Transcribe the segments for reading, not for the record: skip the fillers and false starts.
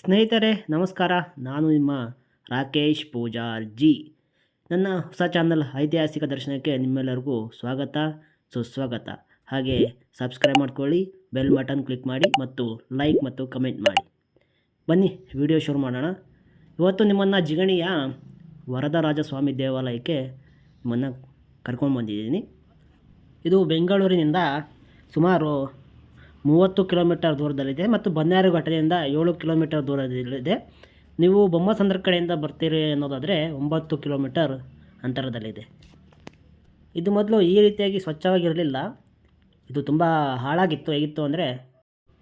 ಸ್ನೇಹಿತರೆ ನಮಸ್ಕಾರ. ನಾನು ನಿಮ್ಮ ರಾಕೇಶ್ ಪೂಜಾರ್ಜಿ. ನನ್ನ ಹೊಸ ಚಾನಲ್ ಐತಿಹಾಸಿಕ ದರ್ಶನಕ್ಕೆ ನಿಮ್ಮೆಲ್ಲರಿಗೂ ಸ್ವಾಗತ, ಸುಸ್ವಾಗತ. ಹಾಗೆ ಸಬ್ಸ್ಕ್ರೈಬ್ ಮಾಡ್ಕೊಳ್ಳಿ, ಬೆಲ್ ಬಟನ್ ಕ್ಲಿಕ್ ಮಾಡಿ ಮತ್ತು ಲೈಕ್ ಮತ್ತು ಕಮೆಂಟ್ ಮಾಡಿ. ಬನ್ನಿ ವಿಡಿಯೋ ಶುರು ಮಾಡೋಣ. ಇವತ್ತು ನಿಮ್ಮನ್ನು ಜಿಗಣಿಯ ವರದರಾಜಸ್ವಾಮಿ ದೇವಾಲಯಕ್ಕೆ ನಿಮ್ಮನ್ನು ಕರ್ಕೊಂಡು ಬಂದಿದ್ದೀನಿ. ಇದು ಬೆಂಗಳೂರಿನಿಂದ ಸುಮಾರು 30 ಕಿಲೋಮೀಟರ್ ದೂರದಲ್ಲಿದೆ ಮತ್ತು ಬನ್ನೇರುಘಟ್ಟದಿಂದ 7 ಕಿಲೋಮೀಟರ್ ದೂರದಲ್ಲಿದೆ. ನೀವು ಬೊಮ್ಮಸಂದ್ರ ಕಡೆಯಿಂದ ಬರ್ತೀರಿ ಅನ್ನೋದಾದರೆ 9 ಕಿಲೋಮೀಟರ್ ಅಂತರದಲ್ಲಿದೆ. ಇದು ಮೊದಲು ಈ ರೀತಿಯಾಗಿ ಸ್ವಚ್ಛವಾಗಿರಲಿಲ್ಲ. ಇದು ತುಂಬ ಹಾಳಾಗಿತ್ತು. ಹೇಗಿತ್ತು ಅಂದರೆ,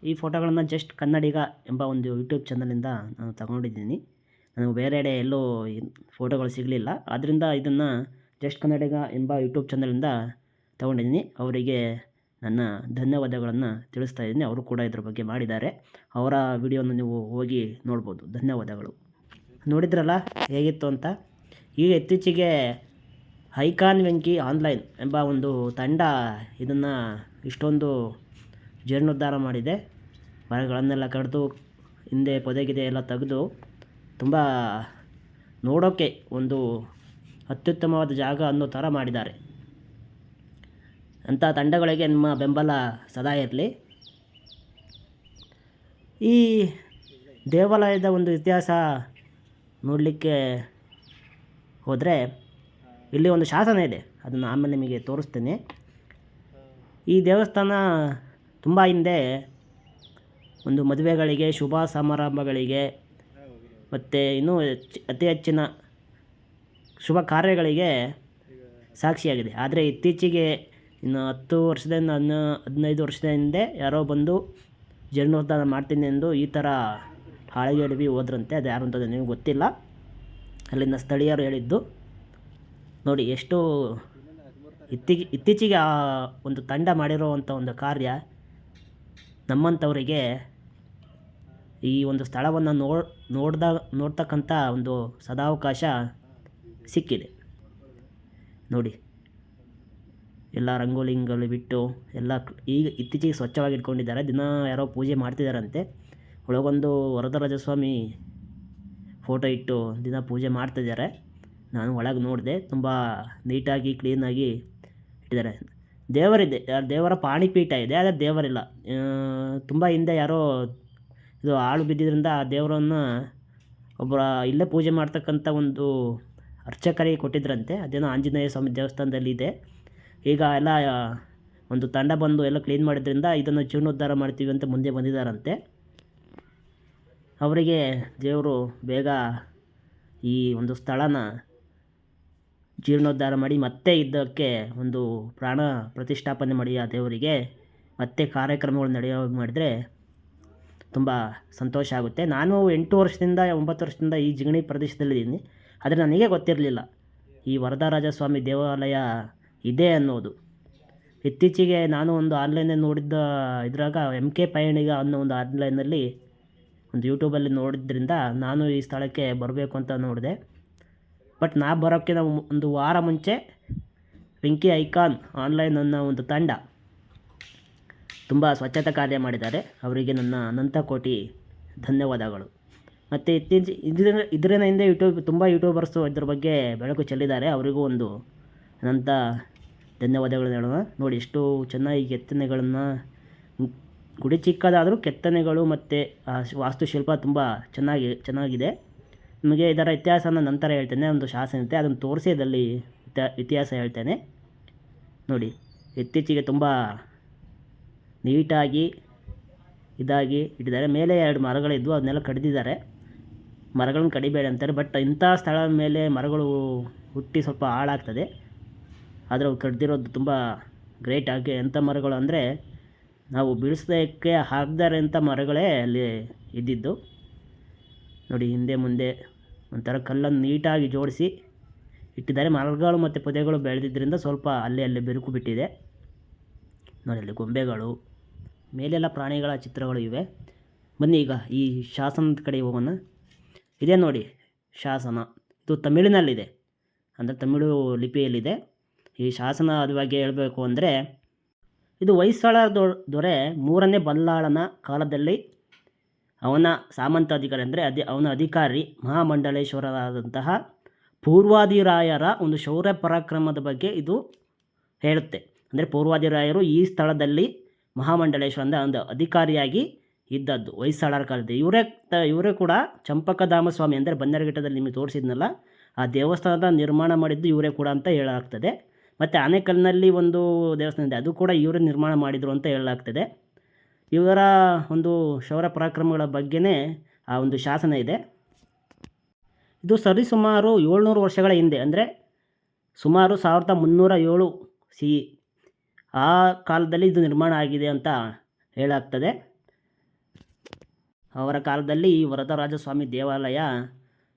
ಈ ಫೋಟೋಗಳನ್ನು ಜಸ್ಟ್ ಕನ್ನಡಿಗ ಎಂಬ ಒಂದು ಯೂಟ್ಯೂಬ್ ಚಾನಲಿಂದ ನಾನು ತಗೊಂಡಿದ್ದೀನಿ. ನನಗೆ ಬೇರೆಡೆ ಎಲ್ಲೂ ಫೋಟೋಗಳು ಸಿಗಲಿಲ್ಲ. ಆದ್ದರಿಂದ ಇದನ್ನು ಜಸ್ಟ್ ಕನ್ನಡಿಗ ಎಂಬ ಯೂಟ್ಯೂಬ್ ಚಾನಲಿಂದ ತಗೊಂಡಿದ್ದೀನಿ. ಅವರಿಗೆ ನನ್ನ ಧನ್ಯವಾದಗಳನ್ನು ತಿಳಿಸ್ತಾ ಇದ್ದೀನಿ. ಅವರು ಕೂಡ ಇದ್ರ ಬಗ್ಗೆ ಮಾಡಿದ್ದಾರೆ. ಅವರ ವಿಡಿಯೋನ ನೀವು ಹೋಗಿ ನೋಡ್ಬೋದು. ಧನ್ಯವಾದಗಳು. ನೋಡಿದ್ರಲ್ಲ ಹೇಗಿತ್ತು ಅಂತ. ಈಗ ಇತ್ತೀಚೆಗೆ ಐಕಾನ್ ವೆಂಕಿ ಆನ್ಲೈನ್ ಎಂಬ ಒಂದು ತಂಡ ಇದನ್ನು ಇಷ್ಟೊಂದು ಜೀರ್ಣೋದ್ಧಾರ ಮಾಡಿದೆ. ಮರಗಳನ್ನೆಲ್ಲ ಕಡಿದು ಹಿಂದೆ ಪೊದೆಗಿದೆ ಎಲ್ಲ ತೆಗೆದು ತುಂಬ ನೋಡೋಕ್ಕೆ ಒಂದು ಅತ್ಯುತ್ತಮವಾದ ಜಾಗ ಅನ್ನೋ ಥರ ಮಾಡಿದ್ದಾರೆ. ಅಂಥ ತಂಡಗಳಿಗೆ ನಿಮ್ಮ ಬೆಂಬಲ ಸದಾ ಇರಲಿ. ಈ ದೇವಾಲಯದ ಒಂದು ಇತಿಹಾಸ ನೋಡಲಿಕ್ಕೆ ಹೋದರೆ ಇಲ್ಲಿ ಒಂದು ಶಾಸನ ಇದೆ. ಅದನ್ನು ಆಮೇಲೆ ನಿಮಗೆ ತೋರಿಸ್ತೇನೆ. ಈ ದೇವಸ್ಥಾನ ತುಂಬ ಹಿಂದೆ ಒಂದು ಮದುವೆಗಳಿಗೆ, ಶುಭ ಸಮಾರಂಭಗಳಿಗೆ ಮತ್ತು ಇನ್ನೂ ಅತಿ ಹೆಚ್ಚಿನ ಶುಭ ಕಾರ್ಯಗಳಿಗೆ ಸಾಕ್ಷಿಯಾಗಿದೆ. ಆದರೆ ಇತ್ತೀಚೆಗೆ ಇನ್ನು 10 ವರ್ಷದಿಂದ 15 ವರ್ಷದ ಹಿಂದೆ ಯಾರೋ ಬಂದು ಜೀರ್ಣೋದ್ಧಾರ ಮಾಡ್ತೀನಿ ಎಂದು ಈ ಥರ ಹಾಳಿಗೆ ಹೋದ್ರಂತೆ. ಅದು ಯಾರು ಅಂತ ನಿಮಗೆ ಗೊತ್ತಿಲ್ಲ. ಅಲ್ಲಿನ ಸ್ಥಳೀಯರು ಹೇಳಿದ್ದು. ನೋಡಿ ಎಷ್ಟು ಇತ್ತೀಚೆಗೆ ಆ ಒಂದು ತಂಡ ಮಾಡಿರೋವಂಥ ಒಂದು ಕಾರ್ಯ ನಮ್ಮಂಥವರಿಗೆ ಈ ಒಂದು ಸ್ಥಳವನ್ನು ನೋಡ್ತಕ್ಕಂಥ ಒಂದು ಸದಾವಕಾಶ ಸಿಕ್ಕಿದೆ. ನೋಡಿ ಎಲ್ಲ ರಂಗೋಲಿಗಳು ಬಿಟ್ಟು ಎಲ್ಲ ಈಗ ಇತ್ತೀಚೆಗೆ ಸ್ವಚ್ಛವಾಗಿ ಇಟ್ಕೊಂಡಿದ್ದಾರೆ. ದಿನ ಯಾರೋ ಪೂಜೆ ಮಾಡ್ತಿದ್ದಾರಂತೆ. ಒಳಗೊಂದು ವರದರಾಜಸ್ವಾಮಿ ಫೋಟೋ ಇಟ್ಟು ದಿನ ಪೂಜೆ ಮಾಡ್ತಿದ್ದಾರೆ. ನಾನು ಒಳಗೆ ನೋಡಿದೆ. ತುಂಬ ನೀಟಾಗಿ ಕ್ಲೀನಾಗಿ ಇಟ್ಟಿದ್ದಾರೆ. ದೇವರಿದೆ, ದೇವರ ಪಾಣಿಪೀಠ ಇದೆ, ಆದರೆ ದೇವರಿಲ್ಲ. ತುಂಬ ಹಿಂದೆ ಯಾರೋ ಇದು ಹಾಳು ಬಿದ್ದಿದ್ದರಿಂದ ಆ ದೇವರನ್ನು ಒಬ್ಬರ ಇಲ್ಲೇ ಪೂಜೆ ಮಾಡ್ತಕ್ಕಂಥ ಒಂದು ಅರ್ಚಕರಿಗೆ ಕೊಟ್ಟಿದ್ರಂತೆ. ಅದೇನೋ ಆಂಜನೇಯ ಸ್ವಾಮಿ ದೇವಸ್ಥಾನದಲ್ಲಿ ಇದೆ. ಈಗ ಎಲ್ಲ ಒಂದು ತಂಡ ಬಂದು ಎಲ್ಲ ಕ್ಲೀನ್ ಮಾಡಿದ್ರಿಂದ ಇದನ್ನು ಜೀರ್ಣೋದ್ಧಾರ ಮಾಡ್ತೀವಿ ಅಂತ ಮುಂದೆ ಬಂದಿದ್ದಾರಂತೆ. ಅವರಿಗೆ ದೇವರು ಬೇಗ ಈ ಒಂದು ಸ್ಥಳನ ಜೀರ್ಣೋದ್ಧಾರ ಮಾಡಿ ಮತ್ತೆ ಇದಕ್ಕೆ ಒಂದು ಪ್ರಾಣ ಪ್ರತಿಷ್ಠಾಪನೆ ಮಾಡಿ ಆ ದೇವರಿಗೆ ಮತ್ತೆ ಕಾರ್ಯಕ್ರಮಗಳು ನಡೆಯೋ ಮಾಡಿದರೆ ತುಂಬ ಸಂತೋಷ ಆಗುತ್ತೆ. ನಾನು 8 ವರ್ಷದಿಂದ 9 ವರ್ಷದಿಂದ ಈ ಜಿಗಣಿ ಪ್ರದೇಶದಲ್ಲಿದ್ದೀನಿ. ಆದರೆ ನನಗೆ ಗೊತ್ತಿರಲಿಲ್ಲ ಈ ವರದರಾಜಸ್ವಾಮಿ ದೇವಾಲಯ ಇದೆ ಅನ್ನೋದು. ಇತ್ತೀಚೆಗೆ ನಾನು ಒಂದು ಆನ್ಲೈನಲ್ಲಿ ನೋಡಿದ್ದ ಇದ್ರಾಗ MK ಪಯಣಿಗ ಅನ್ನೋ ಒಂದು ಆನ್ಲೈನಲ್ಲಿ ಒಂದು ಯೂಟ್ಯೂಬಲ್ಲಿ ನೋಡಿದ್ರಿಂದ ನಾನು ಈ ಸ್ಥಳಕ್ಕೆ ಬರಬೇಕು ಅಂತ ನೋಡಿದೆ. ಬಟ್ ನಾ ಬರೋಕ್ಕಿಂತ ಒಂದು ವಾರ ಮುಂಚೆ ವೆಂಕಿ ಐಕಾನ್ ಆನ್ಲೈನ್ ಅನ್ನೋ ಒಂದು ತಂಡ ತುಂಬ ಸ್ವಚ್ಛತಾ ಕಾರ್ಯ ಮಾಡಿದ್ದಾರೆ. ಅವರಿಗೆ ನನ್ನ ಅನಂತ ಕೋಟಿ ಧನ್ಯವಾದಗಳು. ಮತ್ತು ಇದರಿಂದ ಹಿಂದೆ ತುಂಬ ಯೂಟ್ಯೂಬರ್ಸು ಇದ್ರ ಬಗ್ಗೆ ಬೆಳಕು ಚೆಲ್ಲಿದ್ದಾರೆ. ಅವರಿಗೂ ಒಂದು ಅನಂತ ಧನ್ಯವಾದಗಳು ಹೇಳೋಣ. ನೋಡಿ ಎಷ್ಟು ಚೆನ್ನಾಗಿ ಕೆತ್ತನೆಗಳನ್ನು, ಗುಡಿ ಚಿಕ್ಕದಾದರೂ ಕೆತ್ತನೆಗಳು ಮತ್ತು ವಾಸ್ತುಶಿಲ್ಪ ತುಂಬ ಚೆನ್ನಾಗಿದೆ. ನಿಮಗೆ ಇದರ ಇತಿಹಾಸನ ನಂತರ ಹೇಳ್ತೇನೆ. ಒಂದು ಶಾಸನ ಇರುತ್ತೆ, ಅದನ್ನು ತೋರಿಸಿ ಅದರಲ್ಲಿ ಇತಿಹಾಸ ಹೇಳ್ತೇನೆ. ನೋಡಿ ಇತ್ತೀಚೆಗೆ ತುಂಬ ನೀಟಾಗಿ ಇದಾಗಿ ಇಟ್ಟಿದ್ದಾರೆ. ಮೇಲೆ 2 ಮರಗಳಿದ್ವು, ಅದನ್ನೆಲ್ಲ ಕಡಿದಿದ್ದಾರೆ. ಮರಗಳನ್ನು ಕಡಿಬೇಡಿ ಅಂತಾರೆ. ಬಟ್ ಇಂಥ ಸ್ಥಳದ ಮೇಲೆ ಮರಗಳು ಹುಟ್ಟಿ ಸ್ವಲ್ಪ ಹಾಳಾಗ್ತದೆ. ಆದರೆ ಅವು ಕಡ್ದಿರೋದು ತುಂಬ ಗ್ರೇಟ್ ಆಗಿ. ಎಂಥ ಮರಗಳು ಅಂದರೆ ನಾವು ಬೀಳಿಸೋಕ್ಕೆ ಹಾಕ್ದಾರೆ ಅಂಥ ಮರಗಳೇ ಅಲ್ಲಿ ಇದ್ದಿದ್ದು. ನೋಡಿ ಹಿಂದೆ ಮುಂದೆ ಒಂಥರ ಕಲ್ಲನ್ನು ನೀಟಾಗಿ ಜೋಡಿಸಿ ಇಟ್ಟಿದ್ದಾರೆ. ಮರಗಳು ಮತ್ತು ಪೊದೆಗಳು ಬೆಳೆದಿದ್ದರಿಂದ ಸ್ವಲ್ಪ ಅಲ್ಲೇ ಬಿರುಕು ಬಿಟ್ಟಿದೆ. ನೋಡಿ ಅಲ್ಲಿ ಗೊಂಬೆಗಳು, ಮೇಲೆಲ್ಲ ಪ್ರಾಣಿಗಳ ಚಿತ್ರಗಳು ಇವೆ. ಬನ್ನಿ ಈಗ ಈ ಶಾಸನದ ಕಡೆ ಹೋಗೋಣ. ಇದೇ ನೋಡಿ ಶಾಸನ. ಇದು ತಮಿಳಿನಲ್ಲಿದೆ, ಅಂದರೆ ತಮಿಳು ಲಿಪಿಯಲ್ಲಿದೆ. ಈ ಶಾಸನ ಅದ್ರ ಬಗ್ಗೆ ಹೇಳಬೇಕು ಅಂದರೆ, ಇದು ಹೊಯ್ಸಳ ದೊರೆ 3ನೇ ಬಲ್ಲಾಳನ ಕಾಲದಲ್ಲಿ ಅವನ ಸಾಮಂತ ಅಧಿಕಾರಿ ಅಂದರೆ ಅವನ ಅಧಿಕಾರಿ ಮಹಾಮಂಡಲೇಶ್ವರರಾದಂತಹ ಪೂರ್ವಾದಿರಾಯರ ಒಂದು ಶೌರ್ಯ ಪರಾಕ್ರಮದ ಬಗ್ಗೆ ಇದು ಹೇಳುತ್ತೆ. ಅಂದರೆ ಪೂರ್ವಾದಿರಾಯರು ಈ ಸ್ಥಳದಲ್ಲಿ ಮಹಾಮಂಡಲೇಶ್ವರ ಅಂದರೆ ಒಂದು ಅಧಿಕಾರಿಯಾಗಿ ಇದ್ದದ್ದು ಹೊಯ್ಸಳರ ಕಾಲದಲ್ಲಿ. ಇವರೇ ಕೂಡ ಚಂಪಕಧಾಮ ಸ್ವಾಮಿ ಅಂದರೆ ಬನ್ನೇರುಘಟ್ಟದಲ್ಲಿ ನಿಮಗೆ ತೋರಿಸಿದ್ನಲ್ಲ, ಆ ದೇವಸ್ಥಾನದ ನಿರ್ಮಾಣ ಮಾಡಿದ್ದು ಇವರೇ ಕೂಡ ಅಂತ ಹೇಳಲಾಗ್ತದೆ. ಮತ್ತು ಆನೇಕಲ್ನಲ್ಲಿ ಒಂದು ದೇವಸ್ಥಾನ ಇದೆ, ಅದು ಕೂಡ ಇವರೇ ನಿರ್ಮಾಣ ಮಾಡಿದರು ಅಂತ ಹೇಳಲಾಗ್ತದೆ. ಇವರ ಒಂದು ಶೌರ್ಯ ಪರಾಕ್ರಮಗಳ ಬಗ್ಗೆನೇ ಆ ಒಂದು ಶಾಸನ ಇದೆ. ಇದು ಸರಿಸುಮಾರು 700 ವರ್ಷಗಳ ಹಿಂದೆ ಅಂದರೆ ಸುಮಾರು 1307 CE ಆ ಕಾಲದಲ್ಲಿ ಇದು ನಿರ್ಮಾಣ ಆಗಿದೆ ಅಂತ ಹೇಳಲಾಗ್ತದೆ. ಅವರ ಕಾಲದಲ್ಲಿ ಈ ವರದರಾಜಸ್ವಾಮಿ ದೇವಾಲಯ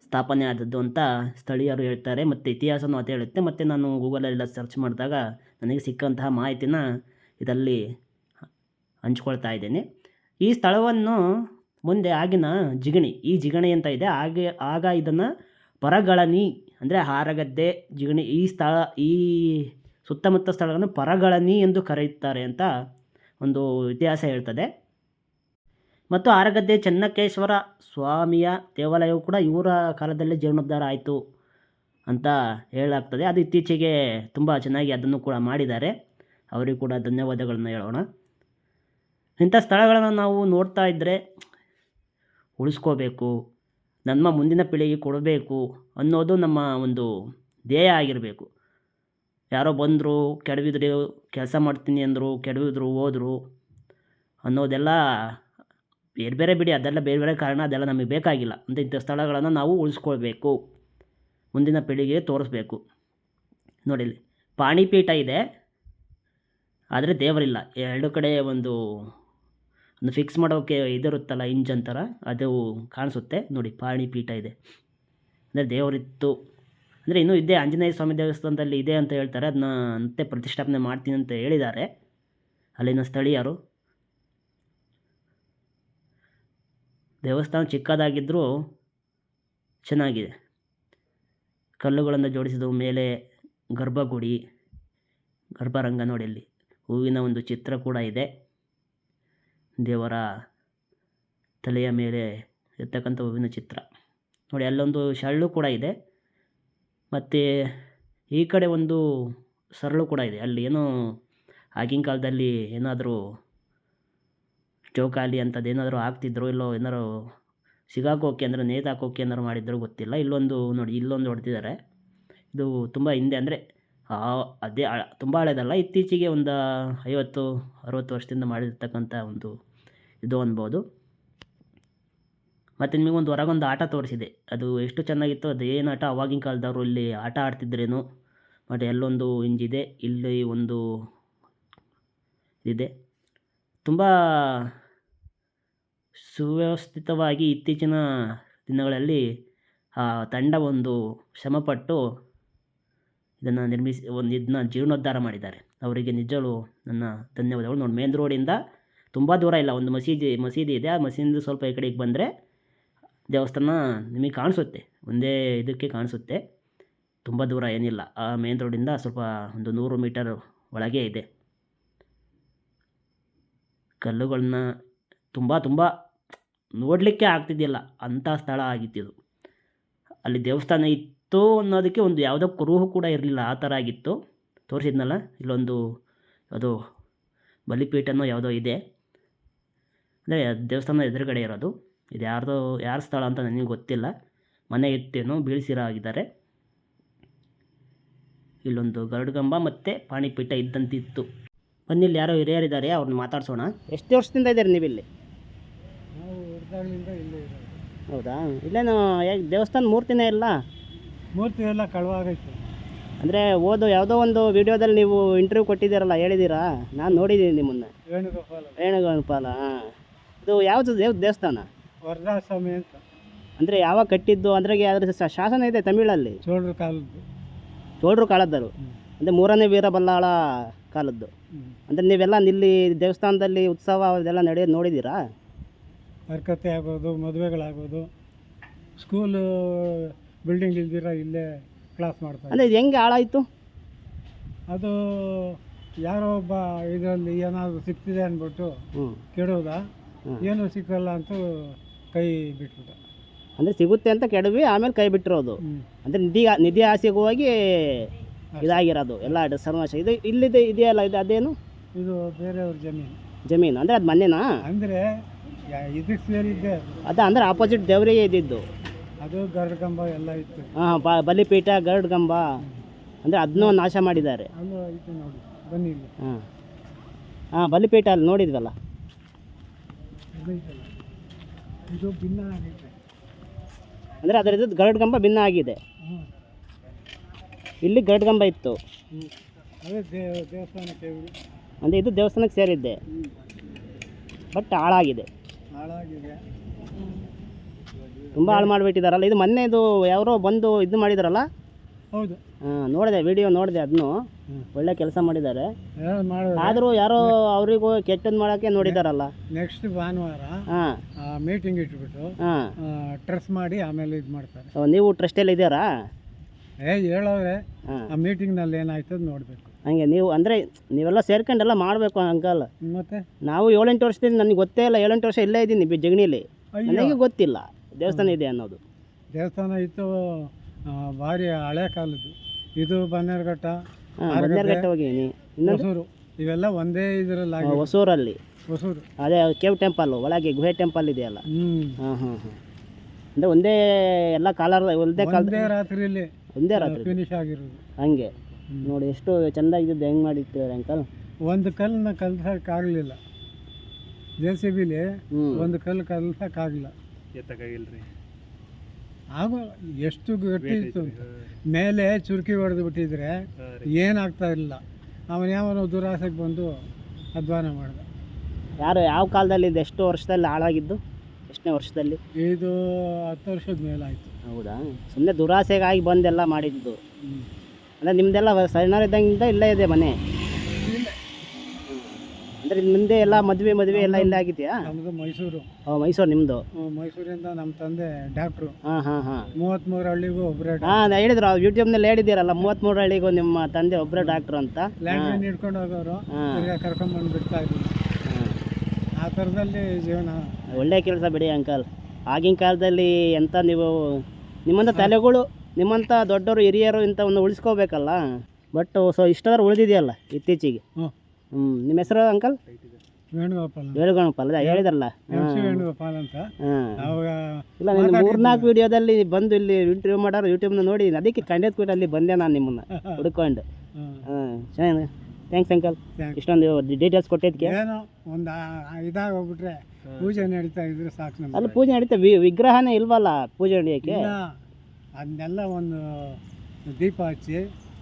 ಸ್ಥಾಪನೆ ಆದದ್ದು ಅಂತ ಸ್ಥಳೀಯರು ಹೇಳ್ತಾರೆ ಮತ್ತು ಇತಿಹಾಸನೂ ಅದೇ ಹೇಳುತ್ತೆ. ಮತ್ತು ನಾನು ಗೂಗಲಲ್ಲೆಲ್ಲ ಸರ್ಚ್ ಮಾಡಿದಾಗ ನನಗೆ ಸಿಕ್ಕಂತಹ ಮಾಹಿತಿನ ಇದರಲ್ಲಿ ಹಂಚ್ಕೊಳ್ತಾ ಇದ್ದೇನೆ. ಈ ಸ್ಥಳವನ್ನು ಮುಂದೆ ಆಗಿನ ಜಿಗಣಿ, ಈ ಜಿಗಣಿ ಅಂತ ಇದೆ, ಆಗ ಇದನ್ನು ಪರಗಳನಿ ಅಂದರೆ ಹಾರಗದ್ದೆ, ಜಿಗಣಿ, ಈ ಸುತ್ತಮುತ್ತ ಸ್ಥಳಗಳನ್ನು ಪರಗಳನಿ ಎಂದು ಕರೆಯುತ್ತಾರೆ ಅಂತ ಒಂದು ಇತಿಹಾಸ ಹೇಳ್ತದೆ. ಮತ್ತು ಆರಗದ್ದೆ ಚೆನ್ನಕೇಶ್ವರ ಸ್ವಾಮಿಯ ದೇವಾಲಯವು ಕೂಡ ಇವರ ಕಾಲದಲ್ಲೇ ಜೀರ್ಣೋದ್ಧಾರ ಆಯಿತು ಅಂತ ಹೇಳಲಾಗ್ತದೆ. ಅದು ಇತ್ತೀಚೆಗೆ ತುಂಬ ಚೆನ್ನಾಗಿ ಅದನ್ನು ಕೂಡ ಮಾಡಿದ್ದಾರೆ. ಅವರಿಗೂ ಕೂಡ ಧನ್ಯವಾದಗಳನ್ನು ಹೇಳೋಣ. ಇಂಥ ಸ್ಥಳಗಳನ್ನು ನಾವು ನೋಡ್ತಾ ಇದ್ದರೆ ಉಳಿಸ್ಕೋಬೇಕು, ನಮ್ಮ ಮುಂದಿನ ಪೀಳಿಗೆ ಕೊಡಬೇಕು ಅನ್ನೋದು ನಮ್ಮ ಒಂದು ಧ್ಯೇಯ ಆಗಿರಬೇಕು. ಯಾರೋ ಬಂದರು, ಕೆಡವಿದ್ರು, ಕೆಲಸ ಮಾಡ್ತೀನಿ ಅಂದರು, ಕೆಡವಿದ್ರು, ಹೋದರು ಅನ್ನೋದೆಲ್ಲ ಬೇರೆ ಬೇರೆ ಬಿಡಿ, ಅದೆಲ್ಲ ಬೇರೆ ಬೇರೆ ಕಾರಣ, ಅದೆಲ್ಲ ನಮಗೆ ಬೇಕಾಗಿಲ್ಲ. ಅಂತ ಇಂಥ ಸ್ಥಳಗಳನ್ನು ನಾವು ಉಳಿಸ್ಕೊಳ್ಬೇಕು, ಮುಂದಿನ ಪೀಳಿಗೆಗೆ ತೋರಿಸ್ಬೇಕು. ನೋಡಿ, ಇಲ್ಲಿ ಪಾಣಿಪೀಠ ಇದೆ, ಆದರೆ ದೇವರಿಲ್ಲ. ಎರಡು ಕಡೆ ಒಂದು ಫಿಕ್ಸ್ ಮಾಡೋಕ್ಕೆ ಇದಿರುತ್ತಲ್ಲ, ಇಂಜನ್ ಥರ, ಅದು ಕಾಣಿಸುತ್ತೆ ನೋಡಿ. ಪಾಣಿಪೀಠ ಇದೆ ಅಂದರೆ ದೇವರಿತ್ತು ಅಂದರೆ ಇನ್ನೂ ಇದೆ. ಆಂಜನೇಯ ಸ್ವಾಮಿ ದೇವಸ್ಥಾನದಲ್ಲಿ ಇದೆ ಅಂತ ಹೇಳ್ತಾರೆ. ಅದನ್ನ ಮತ್ತೆ ಪ್ರತಿಷ್ಠಾಪನೆ ಮಾಡ್ತೀನಿ ಅಂತ ಹೇಳಿದ್ದಾರೆ ಅಲ್ಲಿನ ಸ್ಥಳೀಯರು. ದೇವಸ್ಥಾನ ಚಿಕ್ಕದಾಗಿದ್ದರೂ ಚೆನ್ನಾಗಿದೆ. ಕಲ್ಲುಗಳನ್ನು ಜೋಡಿಸಿದ ಮೇಲೆ ಗರ್ಭಗುಡಿ, ಗರ್ಭರಂಗ ನೋಡಿ, ಅಲ್ಲಿ ಹೂವಿನ ಒಂದು ಚಿತ್ರ ಕೂಡ ಇದೆ. ದೇವರ ತಲೆಯ ಮೇಲೆ ಇರ್ತಕ್ಕಂಥ ಹೂವಿನ ಚಿತ್ರ ನೋಡಿ. ಅಲ್ಲೊಂದು ಶರಳು ಕೂಡ ಇದೆ. ಮತ್ತು ಈ ಕಡೆ ಒಂದು ಸರಳು ಕೂಡ ಇದೆ. ಅಲ್ಲಿ ಏನೋ ಆಗಿನ ಕಾಲದಲ್ಲಿ ಏನಾದರೂ ಜೋಕಾಲಿ ಅಂಥದ್ದು ಏನಾದರೂ ಆಗ್ತಿದ್ರು, ಇಲ್ಲೋ ಏನಾರು ಸಿಗಾಕೋಕೆ ಅಂದರೆ ನೇತಾಕೋಕೆ ಏನಾರು ಮಾಡಿದ್ರು ಗೊತ್ತಿಲ್ಲ. ಇಲ್ಲೊಂದು ನೋಡಿ, ಇಲ್ಲೊಂದು ಹೊಡೆದಿದ್ದಾರೆ. ಇದು ತುಂಬ ಹಿಂದೆ ಅಂದರೆ ಅದೇ ತುಂಬ ಹಳೆದಲ್ಲ, ಇತ್ತೀಚೆಗೆ ಒಂದು 50-60 ವರ್ಷದಿಂದ ಮಾಡಿರ್ತಕ್ಕಂಥ ಒಂದು ಇದು ಅನ್ಬೋದು. ಮತ್ತು ನಿಮಗೊಂದು ಹೊರಗೊಂದು ಆಟ ತೋರಿಸಿದೆ, ಅದು ಎಷ್ಟು ಚೆನ್ನಾಗಿತ್ತು. ಅದು ಏನು ಆಟ, ಅವಾಗಿನ ಕಾಲದವರು ಇಲ್ಲಿ ಆಟ ಆಡ್ತಿದ್ರೇನು. ಮತ್ತು ಅಲ್ಲೊಂದು ಇಂಜಿದೆ, ಇಲ್ಲಿ ಒಂದು ಇದೆ. ತುಂಬ ಸುವ್ಯವಸ್ಥಿತವಾಗಿ ಇತ್ತೀಚಿನ ದಿನಗಳಲ್ಲಿ ಆ ತಂಡ ಒಂದು ಶ್ರಮಪಟ್ಟು ಇದನ್ನು ನಿರ್ಮಿಸಿ ಇದನ್ನ ಜೀರ್ಣೋದ್ಧಾರ ಮಾಡಿದ್ದಾರೆ. ಅವರಿಗೆ ನಿಜವೂ ನನ್ನ ಧನ್ಯವಾದಗಳು. ನೋಡಿ, ಮೇನ್ ರೋಡಿಂದ ತುಂಬ ದೂರ ಇಲ್ಲ, ಒಂದು ಮಸೀದಿ ಇದೆ. ಆ ಮಸೀದಿಯಿಂದ ಸ್ವಲ್ಪ ಈ ಕಡೆಗೆ ಬಂದರೆ ದೇವಸ್ಥಾನ ನಿಮಗೆ ಕಾಣಿಸುತ್ತೆ, ಒಂದೇ ಇದಕ್ಕೆ ಕಾಣಿಸುತ್ತೆ. ತುಂಬ ದೂರ ಏನಿಲ್ಲ. ಆ ಮೇನ್ ರೋಡಿಂದ ಸ್ವಲ್ಪ ಒಂದು 100 ಮೀಟರ್ ಒಳಗೆ ಇದೆ. ಕಲ್ಲುಗಳನ್ನ ತುಂಬ ನೋಡಲಿಕ್ಕೆ ಆಗ್ತಿದ್ದಿಲ್ಲ, ಅಂಥ ಸ್ಥಳ ಆಗಿತ್ತಿದು. ಅಲ್ಲಿ ದೇವಸ್ಥಾನ ಇತ್ತು ಅನ್ನೋದಕ್ಕೆ ಒಂದು ಯಾವುದೋ ಕುರುಹು ಕೂಡ ಇರಲಿಲ್ಲ, ಆ ಥರ ಆಗಿತ್ತು. ತೋರಿಸಿದ್ನಲ್ಲ, ಇಲ್ಲೊಂದು ಅದು ಬಲಿಪೀಠನೋ ಯಾವುದೋ ಇದೆ, ಅಂದರೆ ದೇವಸ್ಥಾನ ಎದುರುಗಡೆ ಇರೋದು. ಇದು ಯಾರ ಸ್ಥಳ ಅಂತ ನನಗೆ ಗೊತ್ತಿಲ್ಲ. ಮನೆ ಇತ್ತೇನೋ ಬೀಳಿಸಿರಾಗಿದ್ದಾರೆ. ಇಲ್ಲೊಂದು ಗರುಡಗಂಬ ಮತ್ತು ಪಾಣಿಪೀಠ ಇದ್ದಂತಿತ್ತು. ಬನ್ನಿ, ಇಲ್ಲಿ ಯಾರೋ ಹಿರಿಯರಿದ್ದಾರೆ, ಅವ್ರನ್ನ ಮಾತಾಡ್ಸೋಣ. ಎಷ್ಟು ವರ್ಷದಿಂದ ಇದ್ದೀರಿ ನೀವಿಲ್ಲಿ? ಹೌದಾ? ಇಲ್ಲೇನು ದೇವಸ್ಥಾನ ಮೂರ್ತಿನೇ ಇಲ್ಲ? ಮೂರ್ತಿ ಎಲ್ಲ ಕಳವಾಗೈತೆ. ಅಂದರೆ ಯಾವುದೋ ಒಂದು ವಿಡಿಯೋದಲ್ಲಿ ನೀವು ಇಂಟರ್ವ್ಯೂ ಕೊಟ್ಟಿದ್ದೀರಲ್ಲ, ಹೇಳಿದ್ದೀರಾ? ನಾನು ನೋಡಿದ್ದೀನಿ ನಿಮ್ಮನ್ನು. ವೇಣುಗೋಪಾಲ. ಹಾಂ, ಇದು ಯಾವುದು ದೇವಸ್ಥಾನ? ವರದಾಸ್ವಾಮಿ ಅಂತ. ಅಂದರೆ ಯಾವಾಗ ಕಟ್ಟಿದ್ದು? ಅದ್ರಾಗೆ ಅದ್ರ ಶಾಸನ ಇದೆ ತಮಿಳಲ್ಲಿ. ಚೋಳರು ಕಾಲದ್ದು, ಅಂದರೆ 3ನೇ ವೀರಬಲ್ಲಾಳ ಕಾಲದ್ದು. ಅಂದರೆ ನೀವೆಲ್ಲ ಇಲ್ಲಿ ದೇವಸ್ಥಾನದಲ್ಲಿ ಉತ್ಸವ ಅದೆಲ್ಲ ನಡೆಯೋದು ನೋಡಿದ್ದೀರಾ? ಹರ್ಕತೆ ಆಗೋದು, ಮದುವೆಗಳಾಗೋದು, ಸ್ಕೂಲು ಬಿಲ್ಡಿಂಗ್ ಇಲ್ದಿರ ಇಲ್ಲೇ ಕ್ಲಾಸ್ ಮಾಡ್ತಾರೆ. ಅಂದರೆ ಇದು ಹೆಂಗೆ ಹಾಳಾಯಿತು? ಅದು ಯಾರೋ ಒಬ್ಬ ಇದರಲ್ಲಿ ಏನಾದರೂ ಸಿಗ್ತಿದೆ ಅಂದ್ಬಿಟ್ಟು ಕೆಡೋದ, ಏನೂ ಸಿಕ್ಕಲ್ಲ ಅಂತ ಕೈ ಬಿಟ್ಬಿಟ್ಟು. ಅಂದರೆ ಸಿಗುತ್ತೆ ಅಂತ ಕೆಡವಿ ಆಮೇಲೆ ಕೈ ಬಿಟ್ಟಿರೋದು. ಅಂದರೆ ನಿಧಿ ಆಸೆಗೆ ಹೋಗಿ ಇದಾಗಿರೋದು ಎಲ್ಲ ಸರ್ವನಾಶ. ಇದು ಇಲ್ಲಿದೆ ಇದೆಯಲ್ಲ, ಇದು ಅದೇನು? ಇದು ಬೇರೆಯವ್ರ ಜಮೀನು ಅಂದರೆ ಅದು ಮನೆನಾ? ಅಂದರೆ ಇದಕ್ಕೆ ಸೇರಿದ್ದೆ ಅದು. ಅಂದರೆ ಆಪೋಸಿಟ್ ದೇವರಿಗೆ ಇದ್ದಿದ್ದು ಅದು ಗರುಡ ಕಂಬ ಎಲ್ಲ ಇತ್ತು. ಹಾಂ, ಬಲಿಪೀಠ, ಗರುಡ ಕಂಬ, ಅಂದರೆ ಅದನ್ನೂ ನಾಶ ಮಾಡಿದ್ದಾರೆ. ಅಲ್ಲೂ ಐತೆ ನೋಡಿ, ಬನ್ನಿ ಇಲ್ಲಿ. ಹಾಂ, ಬಲಿಪೀಠ ಅಲ್ಲಿ ನೋಡಿದ್ವಲ್ಲ. ಇದೈತಲ್ಲ, ಇದು ಭಿನ್ನ ಆಗೈತೆ. ಅಂದರೆ ಅದರದ್ದು ಗರುಡ ಕಂಬ ಭಿನ್ನ ಆಗಿದೆ. ಇಲ್ಲಿ ಗರುಡ ಕಂಬ ಇತ್ತು. ಅದೇ ದೇವಸ್ಥಾನಕ್ಕೆ ಅಂದರೆ ಇದು ದೇವಸ್ಥಾನಕ್ಕೆ ಸೇರಿದ್ದೆ, ಬಟ್ ಹಾಳಾಗಿದೆ. ತುಂಬ ಹಾಳು ಮಾಡಿಬಿಟ್ಟಿದ್ದಾರಲ್ಲ. ಇದು ಮೊನ್ನೆ ಇದು ಯಾರೋ ಬಂದು ಇದು ಮಾಡಿದಾರಲ್ಲ. ಹೌದು, ನೋಡಿದೆ, ವಿಡಿಯೋ ನೋಡಿದೆ. ಅದನ್ನು ಒಳ್ಳೆ ಕೆಲಸ ಮಾಡಿದ್ದಾರೆ. ಆದರೂ ಯಾರೋ ಅವರಿಗೂ ಕೆಟ್ಟದ್ದು ಮಾಡೋಕ್ಕೆ ನೋಡಿದಾರಲ್ಲ. ನೆಕ್ಸ್ಟ್ ಭಾನುವಾರ ಮೀಟಿಂಗ್ ಇಟ್ಬಿಟ್ಟು ಟ್ರಸ್ಟ್ ಮಾಡಿ ಆಮೇಲೆ ಇದು ಮಾಡ್ತಾರೆ. ನೀವು ಟ್ರಸ್ಟಲ್ಲಿ ಇದ್ದೀರಾ? ಹೇಳೋರೆ ಆ ಮೀಟಿಂಗ್ನಲ್ಲಿ ಏನಾಯ್ತದ ನೋಡಬೇಕು. ಹಂಗೆ ನೀವು ಅಂದರೆ ನೀವೆಲ್ಲ ಸೇರ್ಕೊಂಡೆಲ್ಲ ಮಾಡಬೇಕು ಅಂಕಲ್. ಮತ್ತೆ ನಾವು 7-8 ವರ್ಷದಿಂದ ನನಗೆ ಗೊತ್ತೇ ಇಲ್ಲ. 7-8 ವರ್ಷ ಇಲ್ಲೇ ಇದ್ದೀನಿ ಜಗಣಿಲಿ. ನನಗೆ ಗೊತ್ತಿಲ್ಲ ದೇವಸ್ಥಾನ ಇದೆ ಅನ್ನೋದು. ದೇವಸ್ಥಾನ ಇತ್ತು, ಭಾರಿ ಹಳೆ ಕಾಲದ್ದು. ಇದು ಬನ್ನೇರುಘಟ್ಟ, ಬನ್ನೇರುಘಟ್ಟ ಹೋಗಿದ್ದೀನಿ. ಹೊಸೂರು, ಇವೆಲ್ಲ ಒಂದೇ ಇದರಲ್ಲಿ. ಹೊಸೂರಲ್ಲಿ ಹೊಸೂರು ಅದೇ ಕೇವ್ ಟೆಂಪಲ್ ಒಳಗೆ ಗುಹೆ ಟೆಂಪಲ್ ಇದೆಯಲ್ಲ. ಅಂದರೆ ಒಂದೇ ಎಲ್ಲ ಕಾಲದ ಒಂದೇ ರಾತ್ರಿಯಲ್ಲಿ ಒಂದೇ ರಾತ್ರಿ ಫಿನಿಶ್ ಆಗಿರೋದು. ಹಂಗೆ ನೋಡಿ ಎಷ್ಟು ಚೆಂದಾಗಿದ್ದು ಹೆಂಗೆ ಮಾಡಿರ್ತೀರ ಅಂಕಲ್. ಒಂದು ಕಲ್ಲನ್ನ ಕಲ್ಸಕ್ಕಾಗಲಿಲ್ಲ, JCBಲಿ ಒಂದು ಕಲ್ಲು ಕಲ್ಸಕ್ಕಾಗಲಿಲ್ಲ. ಎತ್ತಕ್ಕಾಗಿಲ್ರಿ. ಆಗ ಎಷ್ಟು ಗಟ್ಟಿ ಇತ್ತು. ಮೇಲೆ ಚುರುಕಿ ಹೊಡೆದು ಬಿಟ್ಟಿದ್ರೆ ಏನಾಗ್ತಾ ಇರಲಿಲ್ಲ. ಅವನು ಯಾವನೋ ದುರಾಸೆಗೆ ಬಂದು ಅಧ್ವಾನ ಮಾಡ್ದ. ಯಾರು ಯಾವ ಕಾಲದಲ್ಲಿ ಇದು? ಎಷ್ಟು ವರ್ಷದಲ್ಲಿ ಹಾಳಾಗಿದ್ದು? ಎಷ್ಟನೇ ವರ್ಷದಲ್ಲಿ? ಇದು 10 ವರ್ಷದ ಮೇಲಾಯಿತು. ಹೌದಾ? ಸುಮ್ಮನೆ ದುರಾಸೆಗಾಗಿ ಬಂದೆಲ್ಲ ಮಾಡಿದ್ದು. ಅಂದರೆ ನಿಮ್ಮದೆಲ್ಲ ಸಣ್ಣರಿದ್ದಂಗಿಂದ ಇಲ್ಲೇ ಇದೆ ಮನೆ? ಅಂದರೆ ಮುಂದೆ ಎಲ್ಲ ಮದುವೆ ಎಲ್ಲ ಇಲ್ಲೇ ಆಗಿದೆಯಾ? ನಮ್ಮದು ಮೈಸೂರು. ಮೈಸೂರು ನಿಮ್ಮದು? ಮೈಸೂರಿಂದ ನಮ್ಮ ತಂದೆ ಡಾಕ್ಟ್ರು. 33 ಹಳ್ಳಿಗೂ ಒಬ್ಬರೇ. ಹೇಳಿದ್ರು ಯೂಟ್ಯೂಬ್ನಲ್ಲಿ ಹೇಳಿದ್ದೀರಲ್ಲ, 33 ಹಳ್ಳಿಗೂ ನಿಮ್ಮ ತಂದೆ ಒಬ್ಬರೇ ಡಾಕ್ಟ್ರು ಅಂತ. ಲ್ಯಾಂಡ್ಲೈನ್ ಹಿಡ್ಕೊಂಡು ಹೋಗೋರು, ಕರ್ಕೊಂಡ್ಬಂದು ಬಿಡ್ತಾ ಇದ್ರು. ಆ ಥರದಲ್ಲಿ ಜೀವನ. ಒಳ್ಳೆ ಕೆಲಸ ಬಿಡಿ ಅಂಕಲ್. ಆಗಿನ ಕಾಲದಲ್ಲಿ ಎಂಥ ನೀವು ನಿಮ್ಮಂಥ ತಲೆಗಳು, ನಿಮ್ಮಂಥ ದೊಡ್ಡವರು ಹಿರಿಯರು ಇಂಥವನ್ನು ಉಳಿಸ್ಕೋಬೇಕಲ್ಲ. ಬಟ್ ಇಷ್ಟಾದ್ರೂ ಉಳಿದಿದೆಯಲ್ಲ ಇತ್ತೀಚೆಗೆ. ನಿಮ್ಮ ಹೆಸರು ಅಂಕಲ್? ವೇಣುಗೋಪಾಲ್. ಅದೇ ಹೇಳಿದ್ರಲ್ಲ. ವೇಣುಗೋಪಾಲ್ ಅಂತ. ಇಲ್ಲ, ನೀನು 3-4 ವಿಡಿಯೋದಲ್ಲಿ ಬಂದು ಇಲ್ಲಿ ಇಂಟರ್ವ್ಯೂ ಮಾಡೋರು ಯೂಟ್ಯೂಬ್ನ ನೋಡಿ, ಅದಕ್ಕೆ ಕಂಡೆತ್ಬಿಟ್ಟು ಅಲ್ಲಿ ಬಂದೆ ನಾನು ನಿಮ್ಮನ್ನು ಹುಡ್ಕೊಂಡು. ಚೆನ್ನಾಗಿ, ಥ್ಯಾಂಕ್ಸ್ ಅಂಕಲ್, ಇಷ್ಟೊಂದು ಡೀಟೇಲ್ಸ್ ಕೊಟ್ಟಿದ್ದಕ್ಕೆ. ಏನೋ ಒಂದು ಇದಾಗೋಗ್ಬಿಟ್ರೆ ಪೂಜೆ ನಡೀತಾ ಇದ್ರೆ ಸಾಕು. ಅಲ್ಲಿ ಪೂಜೆ ನಡೀತಾ, ವಿಗ್ರಹನೇ ಇಲ್ವಲ್ಲ ಪೂಜೆ ನಡೆಯೋಕ್ಕೆ. ಅದನ್ನೆಲ್ಲ ಒಂದು ದೀಪ ಹಚ್ಚಿ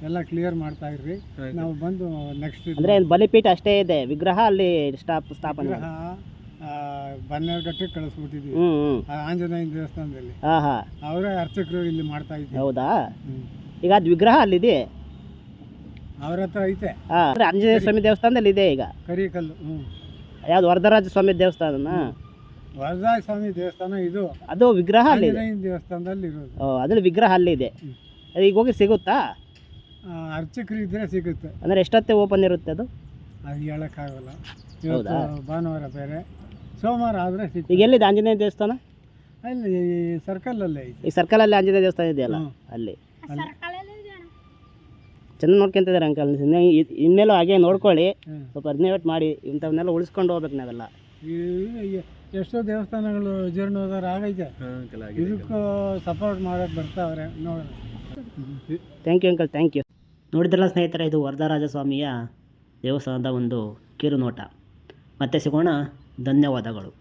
ಎಲ್ಲ ಕ್ಲಿಯರ್ ಮಾಡ್ತಾ ಇರ್ರಿ. ನಾವು ಬಂದು ನೆಕ್ಸ್ಟ್ ಅಂದರೆ ಬಲಿಪೀಠ ಅಷ್ಟೇ ಇದೆ, ವಿಗ್ರಹ ಅಲ್ಲಿ ಸ್ಥಾಪನೆ. ವಿಗ್ರಹ ಬನ್ನೇರುಘಟ್ಟಕ್ಕೆ ಕಳಿಸ್ಬಿಟ್ಟಿದ್ವಿ, ಆಂಜನೇಯ ದೇವಸ್ಥಾನದಲ್ಲಿ. ಅವರೇ ಅರ್ಚಕರು ಇಲ್ಲಿ ಮಾಡ್ತಾ ಇದ್ವಿ. ಹೌದಾ? ಈಗ ಅದು ವಿಗ್ರಹ ಅಲ್ಲಿದೆ, ಅವ್ರ ಹತ್ರ ಐತೆ. ಆಂಜನೇಯ ಸ್ವಾಮಿ ದೇವಸ್ಥಾನದಲ್ಲಿ ಇದೆ ಈಗ. ಕರಿಕಲ್ಲು. ಯಾವ್ದು? ವರದರಾಜ ಸ್ವಾಮಿ ದೇವಸ್ಥಾನ. ವರದರಾಜ ಸ್ವಾಮಿ ದೇವಸ್ಥಾನ ಇದು. ಅದು ವಿಗ್ರಹ ಅಲ್ಲಿ ದೇವಸ್ಥಾನದಲ್ಲಿ ಇರೋದು. ಅದ್ರಲ್ಲಿ ವಿಗ್ರಹ ಅಲ್ಲಿದೆ. ಈಗ ಹೋಗಿ ಸಿಗುತ್ತಾ? ಅರ್ಚಕರು ಇದ್ರೆ ಸಿಗುತ್ತೆ. ಅಂದರೆ ಎಷ್ಟೊತ್ತೆ ಓಪನ್ ಇರುತ್ತೆ ಅದು? ಅದು ಹೇಳೋಕ್ಕಾಗಲ್ಲ. ಇವತ್ತು ಭಾನುವಾರ ಬೇರೆ, ಸೋಮವಾರ ಆದರೆ ಸಿಗುತ್ತೆ. ಈಗ ಎಲ್ಲಿದೆ ಆಂಜನೇಯ ದೇವಸ್ಥಾನ? ಅಲ್ಲಿ ಸರ್ಕಲಲ್ಲೇ ಐತೆ. ಈ ಸರ್ಕಲಲ್ಲಿ ಆಂಜನೇಯ ದೇವಸ್ಥಾನ ಇದೆಯಲ್ಲ, ಅಲ್ಲಿ ಚೆನ್ನಾಗಿ ನೋಡ್ಕೊಂತಿದ್ದಾರೆ ಅಂಕಲ್. ಇನ್ಮೇಲೂ ಹಾಗೆ ನೋಡ್ಕೊಳ್ಳಿ, ಸ್ವಲ್ಪ ರಿನೋವೇಟ್ ಮಾಡಿ. ಇಂಥವನ್ನೆಲ್ಲ ಉಳಿಸ್ಕೊಂಡು ಹೋಗ್ಬೇಕು ನಾವೆಲ್ಲ. ಎಷ್ಟೋ ದೇವಸ್ಥಾನಗಳು ಜೀರ್ಣೋದ್ಧಾರ ಆಗೈತೆ, ಇದಕ್ಕೂ ಸಪೋರ್ಟ್ ಮಾಡೋಕ್ಕೆ ಬರ್ತಾವ್ರೆ. ನೋಡೋಣ. Thank you uncle, thank you. ನೋಡಿದ್ರಲ್ಲ ಸ್ನೇಹಿತರೆ, ಇದು ವರದರಾಜ ಸ್ವಾಮಿಯ ದೇವಸ್ಥಾನದ ಒಂದು ಕಿರುನೋಟ. ಮತ್ತೆ ಸಿಗೋಣ, ಧನ್ಯವಾದಗಳು.